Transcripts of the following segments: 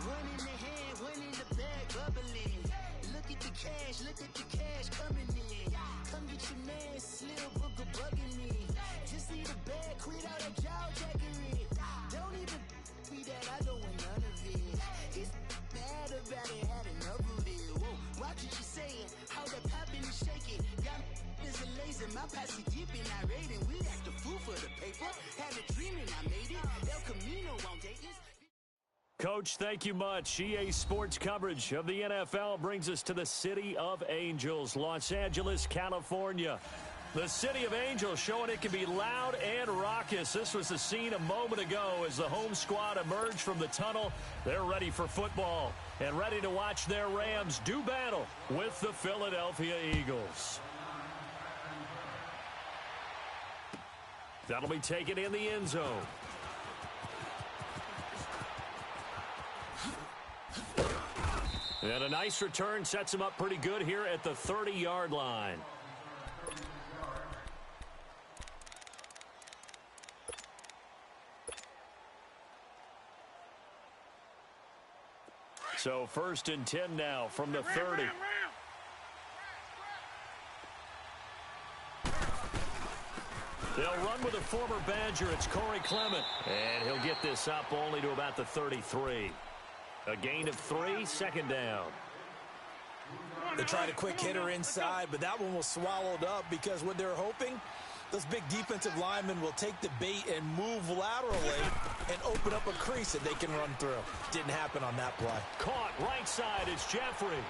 One in the hand, one in the bag, bubbling. Look at the cash coming in. Come get your man, Slim Booker bugging me. Just see the bag, quit all that jaw jackery. Don't even be that, I don't want none of it. It's bad about it, had enough of it. Whoa, watch what you saying, how that poppin' and shaking. Got is a laser, my posse deep and I raiding. We act the fool for the paper, had a dream and I made it. El Camino on Dayton's. Coach, thank you much. EA Sports coverage of the NFL brings us to the City of Angels, Los Angeles, California. The City of Angels showing it can be loud and raucous. This was the scene a moment ago as the home squad emerged from the tunnel. They're ready for football and ready to watch their Rams do battle with the Philadelphia Eagles. That'll be taken in the end zone. And a nice return sets him up pretty good here at the 30-yard line. So 1st and 10 now from the 30. They'll run with a former Badger. It's Corey Clement. And he'll get this up only to about the 33. A gain of 3, second down. They tried a quick hitter inside, but that one was swallowed up because what they're hoping, those big defensive linemen will take the bait and move laterally and open up a crease that they can run through. Didn't happen on that play. Caught right side, it's Jeffrey.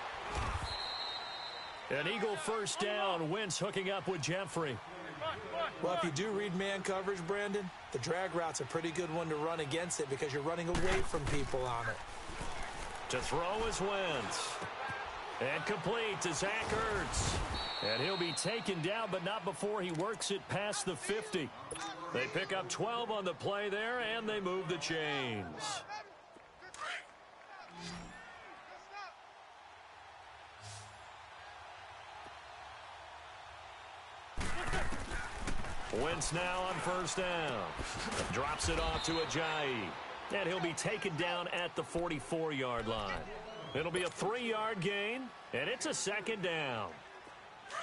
An Eagle first down, Wentz hooking up with Jeffrey. Well, if you do read man coverage, Brandon, the drag route's a pretty good one to run against it because you're running away from people on it. To throw is Wentz. And complete to Zach Ertz. And he'll be taken down, but not before he works it past the 50. They pick up 12 on the play there, and they move the chains. Wentz now on first down. Drops it off to Ajayi. And he'll be taken down at the 44-yard line. It'll be a 3-yard gain, and it's a second down.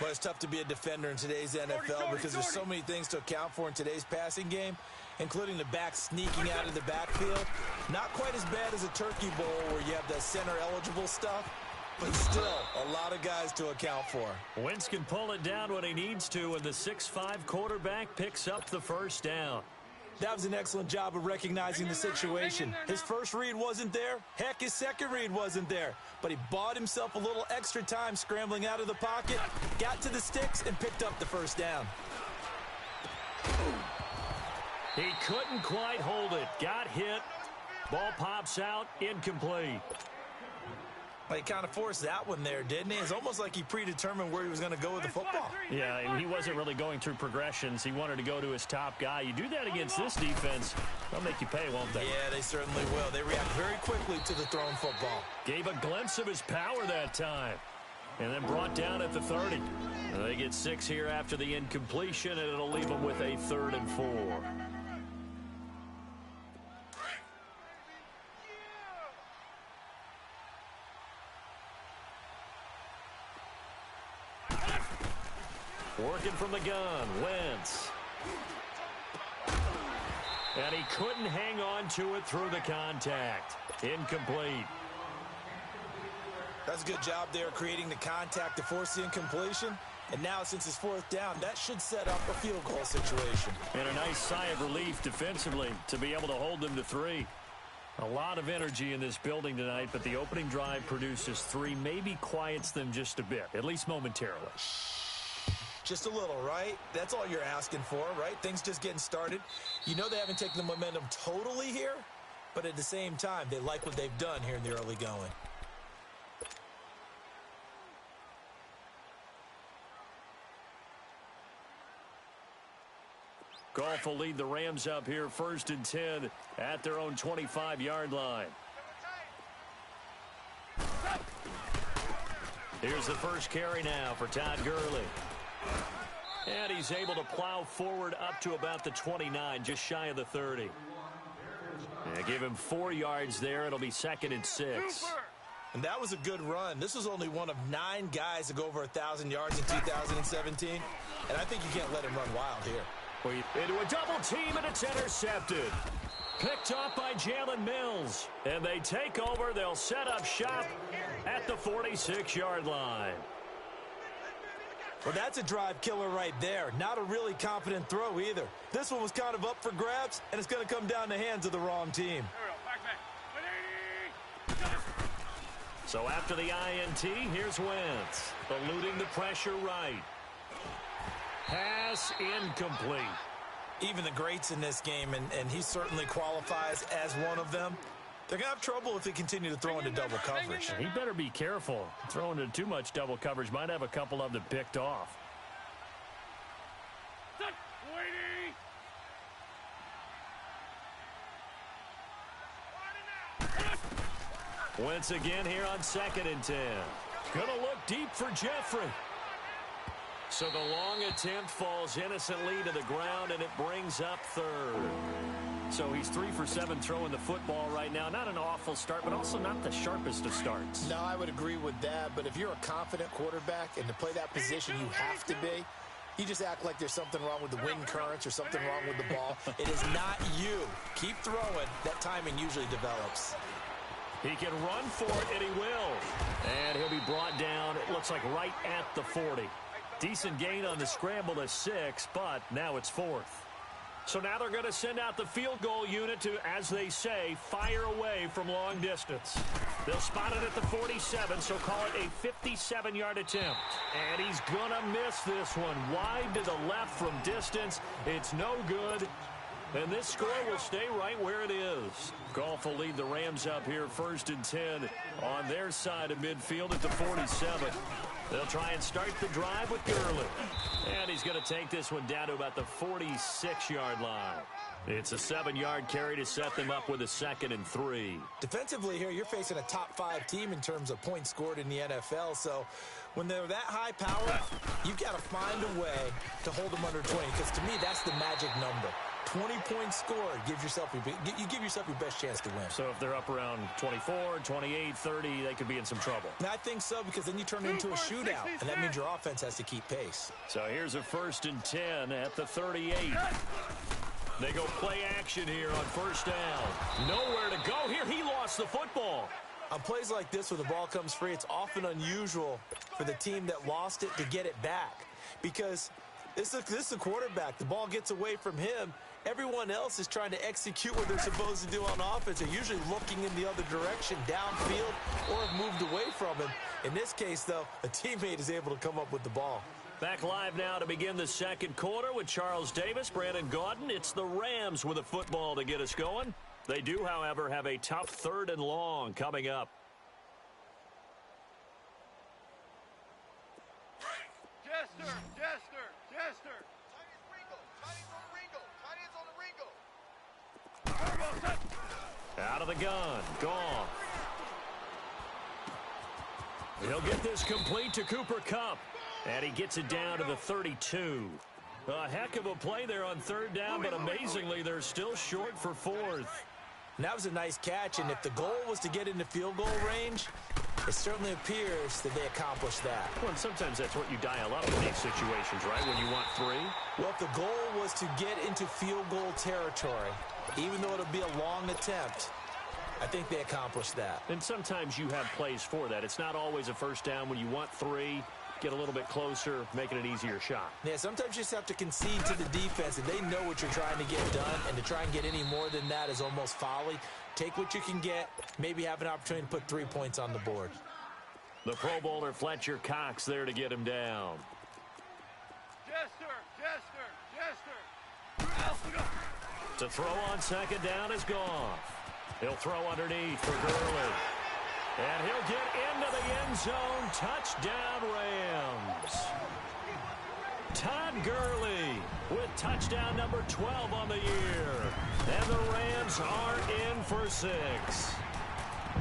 Well, it's tough to be a defender in today's NFL because there's so many things to account for in today's passing game, including the back sneaking out of the backfield. Not quite as bad as a turkey bowl where you have that center-eligible stuff, but still a lot of guys to account for. Wentz can pull it down when he needs to, and the 6'5" quarterback picks up the first down. That was an excellent job of recognizing the situation. His first read wasn't there. Heck, his second read wasn't there. But he bought himself a little extra time scrambling out of the pocket, got to the sticks, and picked up the first down. He couldn't quite hold it. Got hit. Ball pops out. Incomplete. Well, he kind of forced that one there, didn't he? It's almost like he predetermined where he was going to go with the football. Yeah, he wasn't really going through progressions. He wanted to go to his top guy. You do that against this defense, they'll make you pay, won't they? Yeah, they certainly will. They react very quickly to the thrown football. Gave a glimpse of his power that time. And then brought down at the 30. They get 6 here after the incompletion, and it'll leave them with a 3rd and 4. Working from the gun, Wentz. And he couldn't hang on to it through the contact. Incomplete. That's a good job there creating the contact to force the incompletion. And now, since it's 4th down, that should set up a field goal situation. And a nice sigh of relief defensively to be able to hold them to 3. A lot of energy in this building tonight, but the opening drive produces 3, maybe quiets them just a bit, at least momentarily. Just a little, right? That's all you're asking for, right? Things just getting started. You know they haven't taken the momentum totally here, but at the same time, they like what they've done here in the early going. Goff will lead the Rams up here 1st and 10 at their own 25-yard line. Here's the first carry now for Todd Gurley. And he's able to plow forward up to about the 29, just shy of the 30. Yeah, give him 4 yards there. It'll be 2nd and 6. And that was a good run. This was only one of 9 guys to go over 1,000 yards in 2017. And I think you can't let him run wild here. Into a double team, and it's intercepted. Picked up by Jalen Mills. And they take over. They'll set up shop at the 46-yard line. Well, that's a drive killer right there. Not a really confident throw either. This one was kind of up for grabs, and it's going to come down the hands of the wrong team. So after the INT, here's Wentz. Eluding the pressure right. Pass incomplete. Even the greats in this game, and he certainly qualifies as one of them, they're going to have trouble if they continue to throw into double coverage. He better be careful. Throwing into too much double coverage might have a couple of them picked off. Once again here on 2nd and 10. Gonna look deep for Jeffrey. So the long attempt falls innocently to the ground, and it brings up 3rd. So he's 3 for 7 throwing the football right now. Not an awful start, but also not the sharpest of starts. No, I would agree with that. But if you're a confident quarterback and to play that position, you have to be. You just act like there's something wrong with the wind currents or something wrong with the ball. It is not you. Keep throwing. That timing usually develops. He can run for it, and he will. And he'll be brought down, it looks like right at the 40. Decent gain on the scramble to 6, but now it's 4th. So now they're going to send out the field goal unit to, as they say, fire away from long distance. They'll spot it at the 47, so call it a 57-yard attempt. And he's going to miss this one. Wide to the left from distance. It's no good. And this score will stay right where it is. Goff will lead the Rams up here 1st and 10 on their side of midfield at the 47. They'll try and start the drive with Gurley. And he's going to take this one down to about the 46-yard line. It's a 7-yard carry to set them up with a 2nd and 3. Defensively here, you're facing a top 5 team in terms of points scored in the NFL. So when they're that high power, you've got to find a way to hold them under 20. Because to me, that's the magic number. 20 points scored, you give yourself your best chance to win. So if they're up around 24, 28, 30, they could be in some trouble. And I think so, because then you turn it into a shootout, and that means your offense has to keep pace. So here's a 1st and 10 at the 38. They go play action here on 1st down. Nowhere to go here. He lost the football. On plays like this where the ball comes free, it's often unusual for the team that lost it to get it back, because this is a quarterback. The ball gets away from him. Everyone else is trying to execute what they're supposed to do on offense. They're usually looking in the other direction, downfield, or have moved away from him. In this case, though, a teammate is able to come up with the ball. Back live now to begin the 2nd quarter with Charles Davis, Brandon Gaudin. It's the Rams with a football to get us going. They do, however, have a tough 3rd and long coming up. Jester! Out of the gun. Goff. He'll get this complete to Cooper Kupp. And he gets it down to the 32. A heck of a play there on 3rd down, but amazingly, they're still short for 4th. And that was a nice catch, and if the goal was to get into field goal range, it certainly appears that they accomplished that. Well, and sometimes that's what you dial up in these situations, right, when you want 3? Well, if the goal was to get into field goal territory, even though it'll be a long attempt, I think they accomplished that. And sometimes you have plays for that. It's not always a 1st down. When you want 3, get a little bit closer, making an easier shot. Yeah, sometimes you just have to concede to the defense, and they know what you're trying to get done, and to try and get any more than that is almost folly. Take what you can get, maybe have an opportunity to put 3 points on the board. The Pro Bowler Fletcher Cox there to get him down. Jester! To throw on 2nd down is Goff. He'll throw underneath for Gurley. And he'll get into the end zone. Touchdown, Rams. Todd Gurley with touchdown number 12 on the year. And the Rams are in for 6.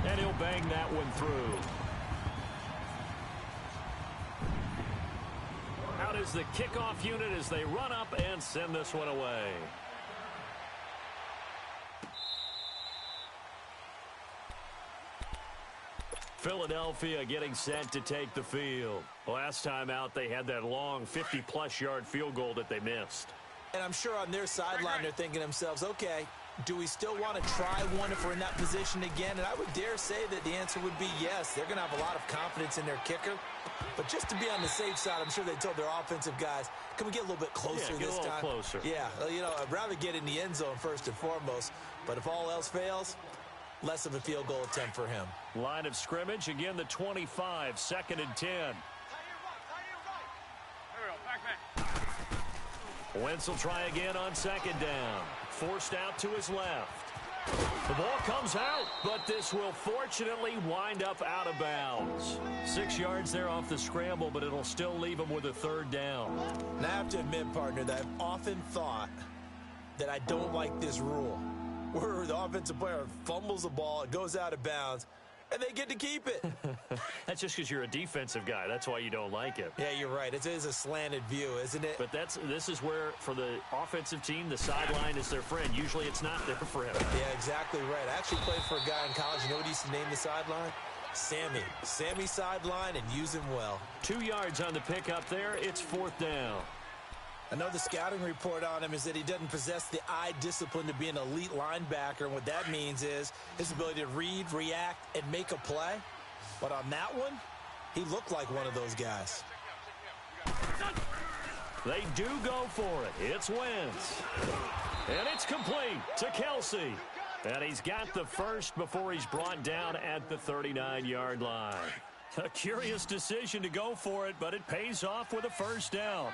And he'll bang that one through. Out as the kickoff unit as they run up and send this one away. Philadelphia getting set to take the field. Last time out, they had that long 50-plus yard field goal that they missed. And I'm sure on their sideline they're thinking to themselves, okay, do we still want to try one if we're in that position again? And I would dare say that the answer would be yes. They're going to have a lot of confidence in their kicker. But just to be on the safe side, I'm sure they told their offensive guys, can we get a little bit closer this time? Closer. Yeah, I'd rather get in the end zone first and foremost. But if all else fails, less of a field goal attempt for him. Line of scrimmage, again the 25, 2nd and 10. Wentz will try again on 2nd down. Forced out to his left. The ball comes out, but this will fortunately wind up out of bounds. 6 yards there off the scramble, but it'll still leave him with a 3rd down. And I have to admit, partner, that I've often thought that I don't like this rule, where the offensive player fumbles the ball, it goes out of bounds, and they get to keep it. That's just because you're a defensive guy. That's why you don't like it. Yeah, you're right. It is a slanted view, isn't it? But this is where, for the offensive team, the sideline is their friend. Usually it's not their friend. Yeah, exactly right. I actually played for a guy in college. You know what he used to name the sideline? Sammy. Sammy sideline, and use him well. 2 yards on the pickup there. It's 4th down. I know the scouting report on him is that he doesn't possess the eye discipline to be an elite linebacker, and what that means is his ability to read, react, and make a play. But on that one, he looked like one of those guys. They do go for it. It's Wentz. And it's complete to Kelsey. And he's got the first before he's brought down at the 39-yard line. A curious decision to go for it, but it pays off with a 1st down.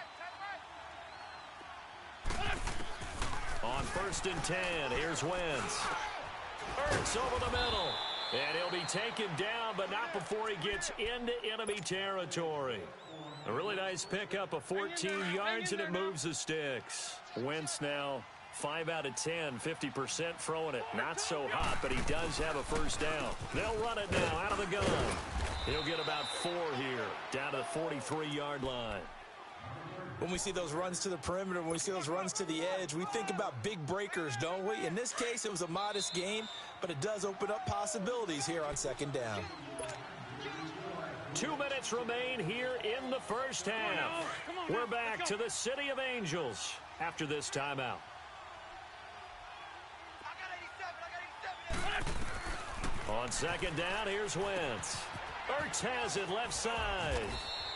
On 1st and 10, here's Wentz. Ertz over the middle. And he'll be taken down, but not before he gets into enemy territory. A really nice pickup of 14 yards, and it moves the sticks. Wentz now 5 out of 10, 50% throwing it. Not so hot, but he does have a 1st down. They'll run it now out of the gun. He'll get about 4 here, down to the 43-yard line. When we see those runs to the perimeter, when we see those runs to the edge, we think about big breakers, don't we? In this case, it was a modest gain, but it does open up possibilities here on 2nd down. 2 minutes remain here in the 1st half. We're back to the City of Angels after this timeout. On 2nd down, here's Wentz. Ertz has it left side.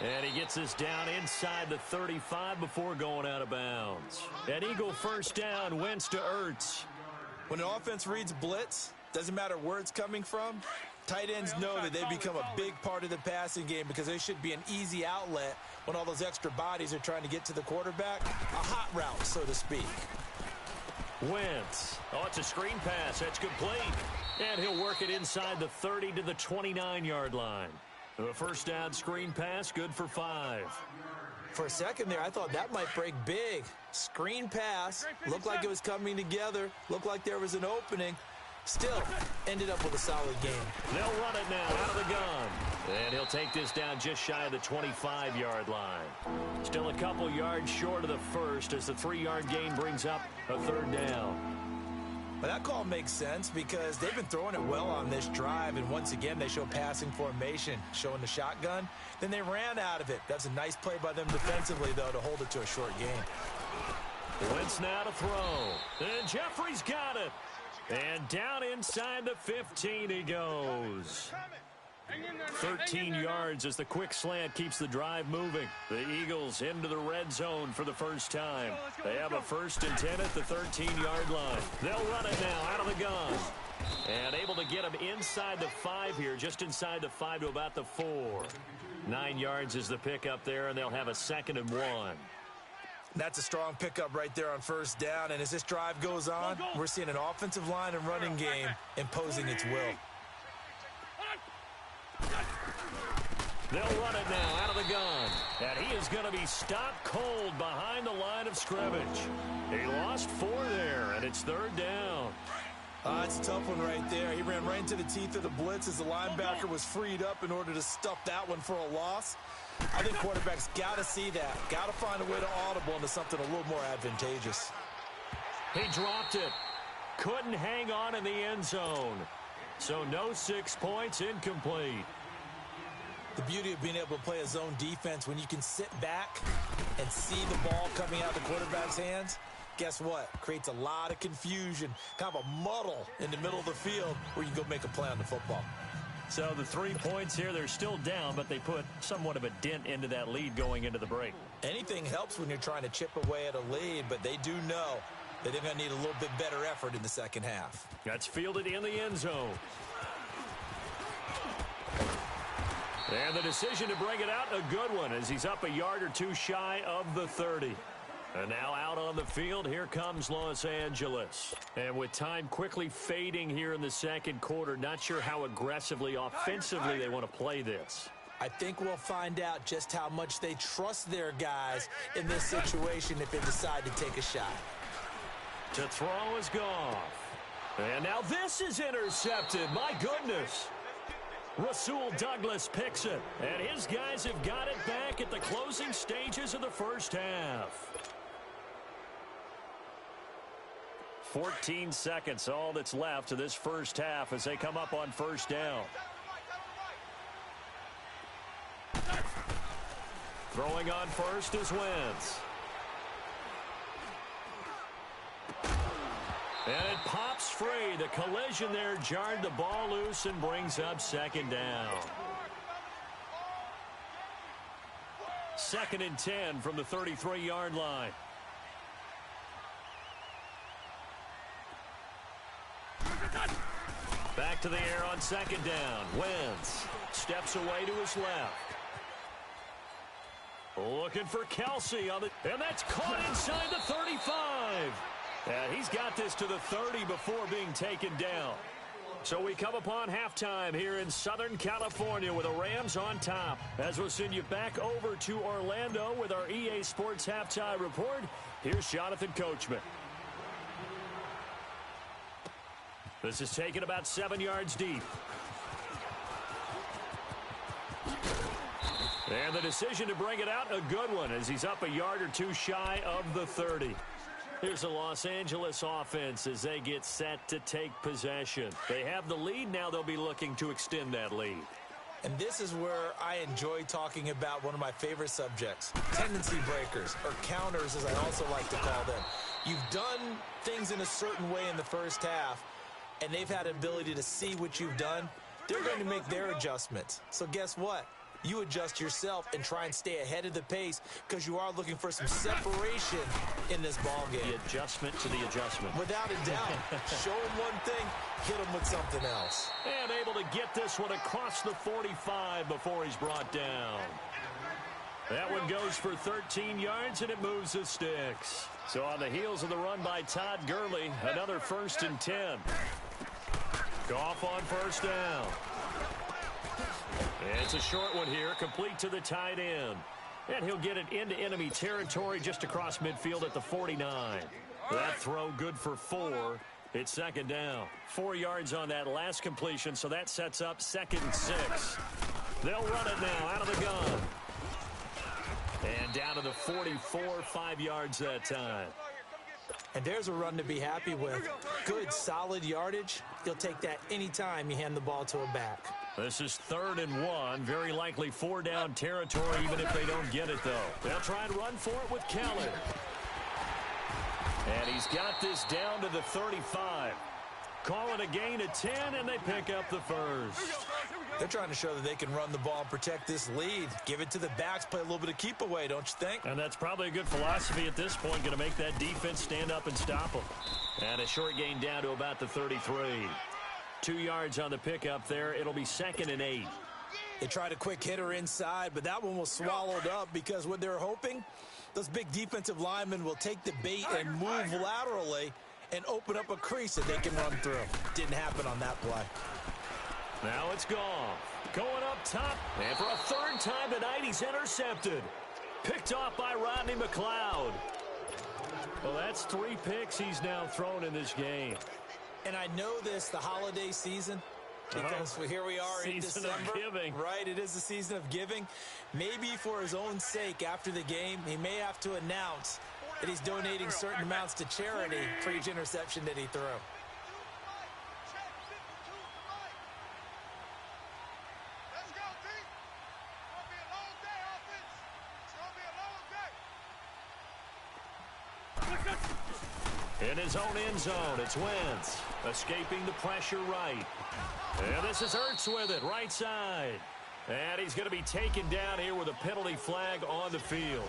And he gets this down inside the 35 before going out of bounds. An Eagle 1st down, Wentz to Ertz. When an offense reads blitz, doesn't matter where it's coming from, tight ends know that they become a big part of the passing game because they should be an easy outlet when all those extra bodies are trying to get to the quarterback. A hot route, so to speak. Wentz. Oh, it's a screen pass. That's complete. And he'll work it inside the 30 to the 29-yard line. The 1st down screen pass, good for 5. For a second there, I thought that might break big. Screen pass, looked like it was coming together, looked like there was an opening. Still, ended up with a solid game. They'll run it now out of the gun. And he'll take this down just shy of the 25-yard line. Still a couple yards short of the 1st as the 3-yard gain brings up a 3rd down. But that call makes sense because they've been throwing it well on this drive, and once again they show passing formation, showing the shotgun. Then they ran out of it. That's a nice play by them defensively, though, to hold it to a short game. Wentz now to throw. And Jeffrey's got it. And down inside the 15 he goes. 13 yards as the quick slant keeps the drive moving. The Eagles into the red zone for the first time. They have a 1st and 10 at the 13-yard line. They'll run it now out of the gun. And able to get him inside the 5 here, just inside the 5 to about the 4. 9 yards is the pickup there, and they'll have a 2nd and 1. That's a strong pickup right there on 1st down, and as this drive goes on, we're seeing an offensive line and running game imposing its will. They'll run it now out of the gun. And he is going to be stopped cold behind the line of scrimmage. He lost 4 there, and it's 3rd down. It's a tough one right there. He ran right into the teeth of the blitz as the linebacker was freed up in order to stuff that one for a loss. I think quarterbacks got to see that. Got to find a way to audible into something a little more advantageous. He dropped it. Couldn't hang on in the end zone. So no 6 points, incomplete. The beauty of being able to play a zone defense when you can sit back and see the ball coming out of the quarterback's hands, guess what? Creates a lot of confusion, kind of a muddle in the middle of the field where you can go make a play on the football. So the 3 points here, they're still down, but they put somewhat of a dent into that lead going into the break. Anything helps when you're trying to chip away at a lead, but they do know that they're going to need a little bit better effort in the second half. That's fielded in the end zone. And the decision to bring it out, a good one, as he's up a yard or two shy of the 30. And now out on the field, here comes Los Angeles. And with time quickly fading here in the second quarter, not sure how aggressively, offensively they want to play this. I think we'll find out just how much they trust their guys in this situation if they decide to take a shot. To throw is Goff. And now this is intercepted. My goodness. Rasul Douglas picks it. And his guys have got it back at the closing stages of the first half. 14 seconds, all that's left of this first half as they come up on first down. Throwing on first is Wentz. And it pops free. The collision there jarred the ball loose and brings up second down. 2nd and 10 from the 33-yard line. Back to the air on second down. Wentz steps away to his left. Looking for Kelsey on the, and that's caught inside the 35. And he's got this to the 30 before being taken down. So we come upon halftime here in Southern California with the Rams on top. As we'll send you back over to Orlando with our EA Sports Halftime Report, here's Jonathan Coachman. This is taken about 7 yards deep. And the decision to bring it out, a good one, as he's up a yard or two shy of the 30. Here's the Los Angeles offense as they get set to take possession. They have the lead. Now they'll be looking to extend that lead. And this is where I enjoy talking about one of my favorite subjects, tendency breakers, or counters as I also like to call them. You've done things in a certain way in the first half, and they've had an ability to see what you've done. They're going to make their adjustments. So guess what? You adjust yourself and try and stay ahead of the pace because you are looking for some separation in this ball game. The adjustment to the adjustment. Without a doubt. Show them one thing, hit them with something else. And able to get this one across the 45 before he's brought down. That one goes for 13 yards, and it moves the sticks. So on the heels of the run by Todd Gurley, another 1st and 10. Goff on first down. It's a short one here, complete to the tight end. And he'll get it into enemy territory just across midfield at the 49. That throw good for 4. It's second down. 4 yards on that last completion, so that sets up 2nd and 6. They'll run it now out of the gun. And down to the 44, 5 yards that time. And there's a run to be happy with. Good, solid yardage. You'll take that anytime you hand the ball to a back. This is 3rd and 1. Very likely 4-down territory, even if they don't get it, though. They'll try and run for it with Keller. And he's got this down to the 35. Call it a gain of 10, and they pick up the first. They're trying to show that they can run the ball and protect this lead. Give it to the backs, play a little bit of keep away, don't you think? And that's probably a good philosophy at this point, going to make that defense stand up and stop them. And a short gain down to about the 33. 2 yards on the pickup there. It'll be 2nd and 8. They tried a quick hitter inside, but that one was swallowed up because what they're hoping, those big defensive linemen will take the bait and move laterally and open up a crease that they can run through. Didn't happen on that play. Now it's Goff. Going up top, and for a 3rd time tonight, he's intercepted. Picked off by Rodney McLeod. Well, that's 3 picks he's now thrown in this game. And I know this, the holiday season, Because here we are in Season December. of giving. Right, it is the season of giving. Maybe for his own sake after the game, he may have to announce that he's donating certain amounts to charity for each interception that he threw. In his own end zone, it's Wentz escaping the pressure right. And this is Ertz with it, right side. And he's going to be taken down here with a penalty flag on the field.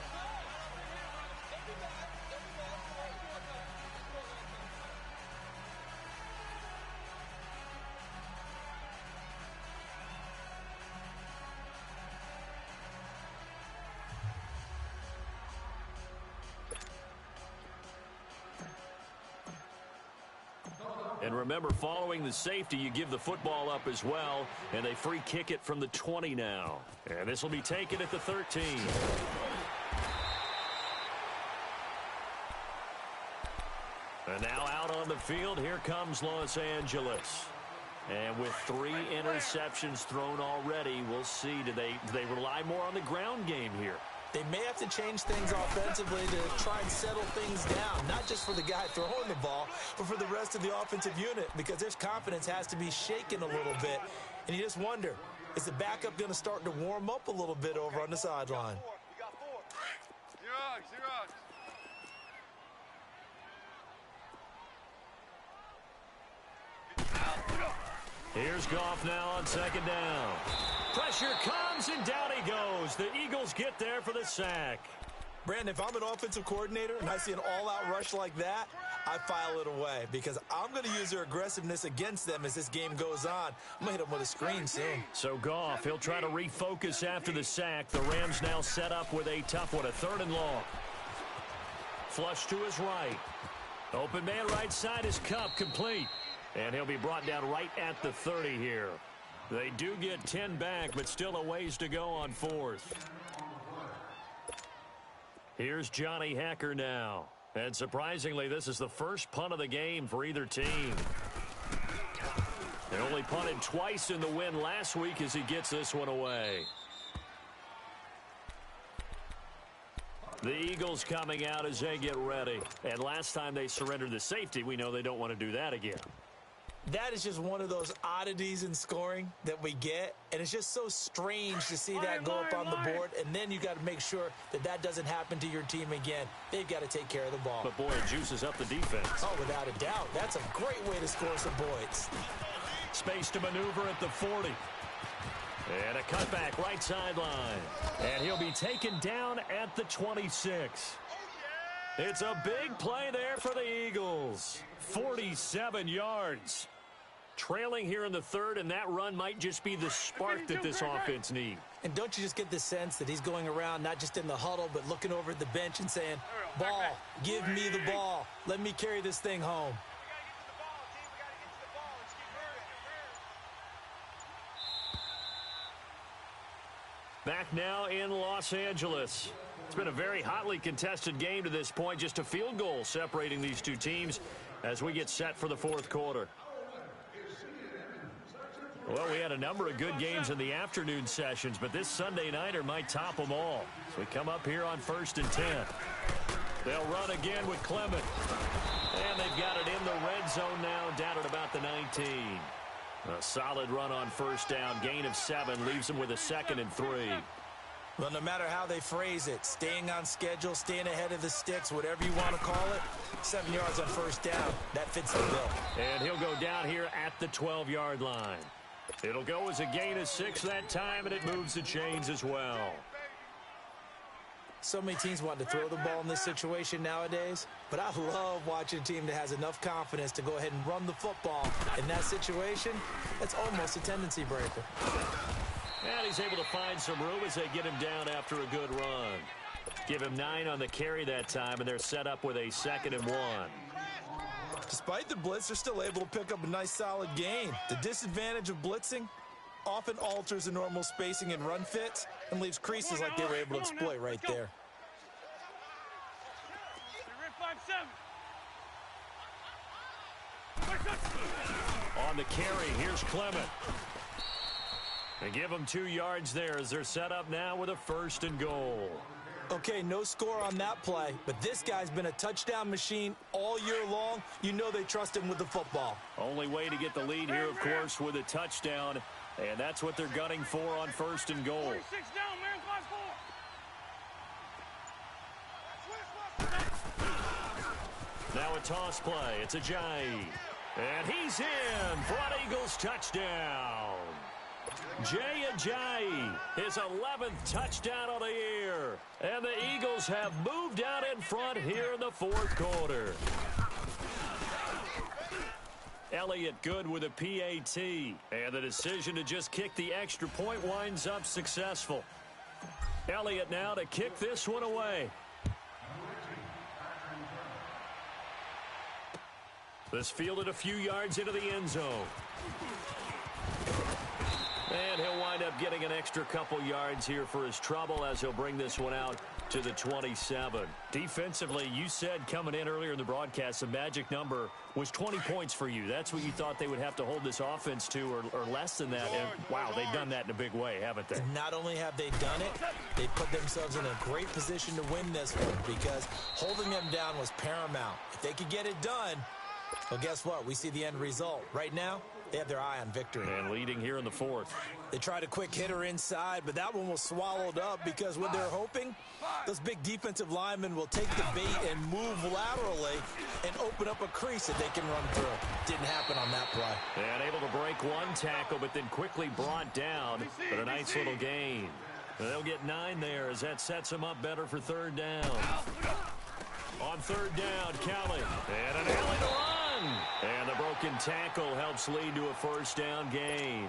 And remember, following the safety, you give the football up as well, and they free kick it from the 20 now. And this will be taken at the 13. And now out on the field, here comes Los Angeles. And with 3 interceptions thrown already, we'll see, do they rely more on the ground game here? They may have to change things offensively to try and settle things down, not just for the guy throwing the ball, but for the rest of the offensive unit, because their confidence has to be shaken a little bit. And you just wonder, is the backup going to start to warm up a little bit over on the sideline? We got 4. Xerox. Here's Goff now on second down. Pressure comes, and down he goes. The Eagles get there for the sack. Brandon, if I'm an offensive coordinator and I see an all-out rush like that, I file it away because I'm going to use their aggressiveness against them as this game goes on. I'm going to hit them with a screen soon. So Goff, he'll try to refocus after the sack. The Rams now set up with a tough one, a 3rd and long. Flush to his right. Open man right side is Kupp, complete. And he'll be brought down right at the 30 here. They do get 10 back, but still a ways to go on 4th. Here's Johnny Hacker now. And surprisingly, this is the first punt of the game for either team. They only punted twice in the win last week as he gets this one away. The Eagles coming out as they get ready. And last time they surrendered the safety, we know they don't want to do that again. That is just one of those oddities in scoring that we get, and it's just so strange to see that go up on the board, and then you got to make sure that that doesn't happen to your team again. They've got to take care of the ball. But boy, it juices up the defense. Oh, without a doubt. That's a great way to score some points. Space to maneuver at the 40. And a cutback right sideline. And he'll be taken down at the 26. It's a big play there for the Eagles. 47 yards. Trailing here in the 3rd, and that run might just be the spark that this offense needs. And don't you just get the sense that he's going around not just in the huddle, but looking over at the bench and saying, ball, give me the ball. Let me carry this thing home. Back now in Los Angeles. It's been a very hotly contested game to this point. Just a field goal separating these two teams as we get set for the 4th quarter. Well, we had a number of good games in the afternoon sessions, but this Sunday nighter might top them all. So we come up here on 1st and 10. They'll run again with Clement. And they've got it in the red zone now, down at about the 19. A solid run on 1st down. Gain of 7 leaves them with a 2nd and 3. Well, no matter how they phrase it, staying on schedule, staying ahead of the sticks, whatever you want to call it, 7 yards on 1st down. That fits the bill. And he'll go down here at the 12-yard line. It'll go as a gain of 6 that time, and it moves the chains as well. So many teams want to throw the ball in this situation nowadays, but I love watching a team that has enough confidence to go ahead and run the football. In that situation, that's almost a tendency breaker. And he's able to find some room as they get him down after a good run. Give him 9 on the carry that time, and they're set up with a 2nd and 1. Despite the blitz, they're still able to pick up a nice solid gain. The disadvantage of blitzing often alters the normal spacing and run fits and leaves creases like they were able to exploit right there. On the carry, here's Clement. They give him 2 yards there as they're set up now with a 1st and goal. Okay, no score on that play, but this guy's been a touchdown machine all year long. You know they trust him with the football. Only way to get the lead here, of course, with a touchdown, and that's what they're gunning for on 1st and goal. 46 down, man, 5-4. Now a toss play. It's Ajayi. And he's in for an Eagles touchdown. Jay Ajayi, his 11th touchdown of the year. And the Eagles have moved out in front here in the 4th quarter. Elliott good with a PAT. And the decision to just kick the extra point winds up successful. Elliott now to kick this one away. This fielded a few yards into the end zone. And he'll wind up getting an extra couple yards here for his trouble as he'll bring this one out to the 27. Defensively, you said coming in earlier in the broadcast, the magic number was 20 points for you. That's what you thought they would have to hold this offense to, or less than that. And wow, they've done that in a big way, haven't they? Not only have they done it, they put themselves in a great position to win this one because holding them down was paramount. If they could get it done, well, guess what? We see the end result. Right now, they have their eye on victory. And leading here in the 4th. They tried a quick hitter inside, but that one was swallowed up because what they're hoping, those big defensive linemen will take the bait and move laterally and open up a crease that they can run through. Didn't happen on that play. And able to break one tackle, but then quickly brought down. But a nice little gain. They'll get 9 there as that sets them up better for 3rd down. On 3rd down, Kelly. And an alley to run. And the broken tackle helps lead to a 1st down gain.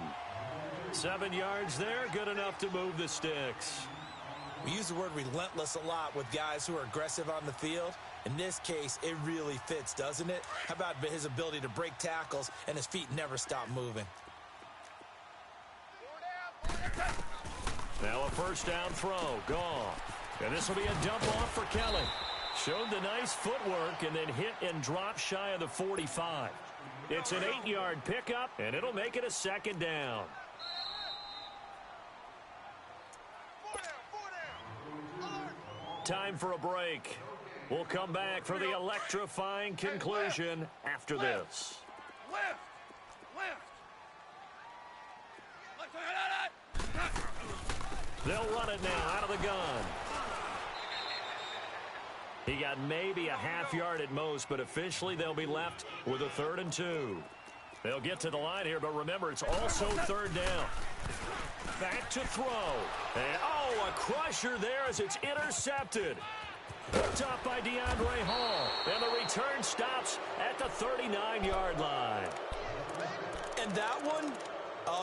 7 yards there, good enough to move the sticks. We use the word relentless a lot with guys who are aggressive on the field. In this case, it really fits, doesn't it? How about his ability to break tackles and his feet never stop moving? Now a 1st down throw, gone. And this will be a dump off for Kelly. Showed the nice footwork and then hit and drop shy of the 45. It's an 8-yard pickup, and it'll make it a 2nd down. Time for a break. We'll come back for the electrifying conclusion after this. Left. They'll run it now out of the gun. He got maybe a half yard at most, but officially they'll be left with a 3rd and 2. They'll get to the line here, but remember, it's also 3rd down. Back to throw. And, a crusher there as it's intercepted. Picked up by DeAndre Hall. And the return stops at the 39-yard line. And that one,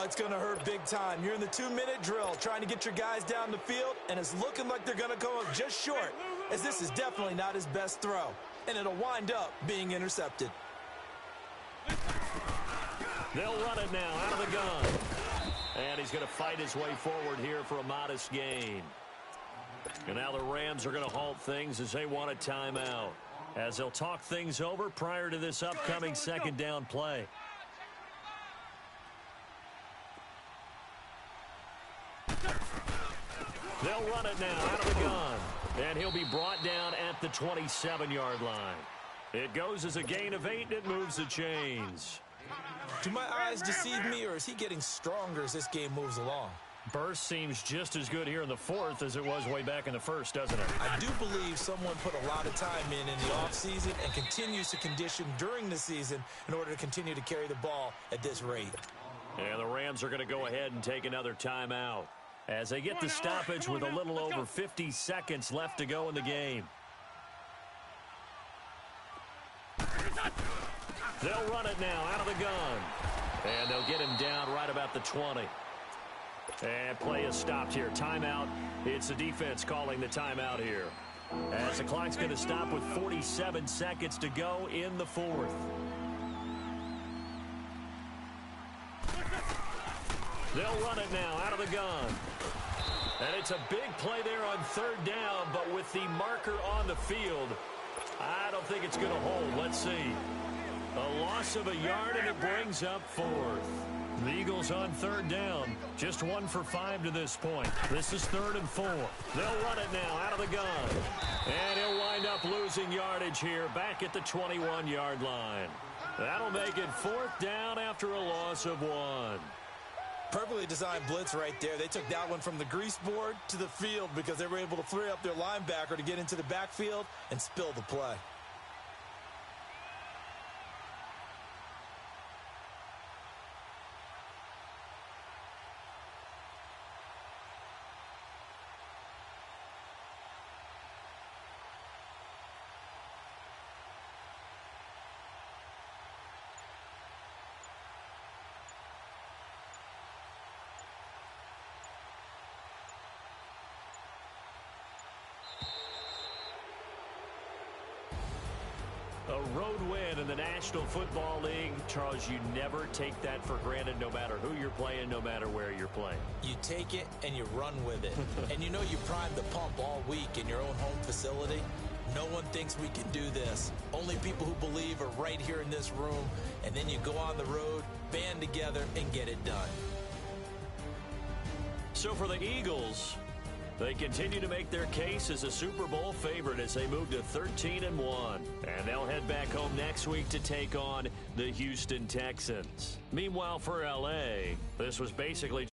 it's going to hurt big time. You're in the 2-minute drill trying to get your guys down the field, and it's looking like they're going to come up just short, as this is definitely not his best throw. And it'll wind up being intercepted. They'll run it now out of the gun. And he's going to fight his way forward here for a modest gain. And now the Rams are going to halt things as they want a timeout, as they'll talk things over prior to this upcoming 2nd down play. They'll run it now out of the gun. And he'll be brought down at the 27-yard line. It goes as a gain of 8, and it moves the chains. Do my eyes deceive me, or is he getting stronger as this game moves along? Burst seems just as good here in the 4th as it was way back in the 1st, doesn't it? I do believe someone put a lot of time in the offseason and continues to condition during the season in order to continue to carry the ball at this rate. And the Rams are going to go ahead and take another timeout as they get the stoppage with a little over 50 seconds left to go in the game. They'll run it now out of the gun. And they'll get him down right about the 20. And play is stopped here. Timeout. It's the defense calling the timeout here, as the clock's going to stop with 47 seconds to go in the 4th. They'll run it now out of the gun. And it's a big play there on 3rd down, but with the marker on the field, I don't think it's going to hold. Let's see. A loss of a yard, and it brings up fourth. The Eagles on third down. Just 1 for 5 to this point. This is 3rd and 4. They'll run it now out of the gun. And he'll wind up losing yardage here back at the 21-yard line. That'll make it 4th down after a loss of 1. Perfectly designed blitz right there. They took that one from the grease board to the field because they were able to free up their linebacker to get into the backfield and spill the play. A road win in the National Football League. Charles, you never take that for granted no matter who you're playing, no matter where you're playing. You take it and you run with it. And you know you primed the pump all week in your own home facility. No one thinks we can do this. Only people who believe are right here in this room. And then you go on the road, band together, and get it done. So for the Eagles, they continue to make their case as a Super Bowl favorite as they move to 13-1. And they'll head back home next week to take on the Houston Texans. Meanwhile, for L.A., this was basically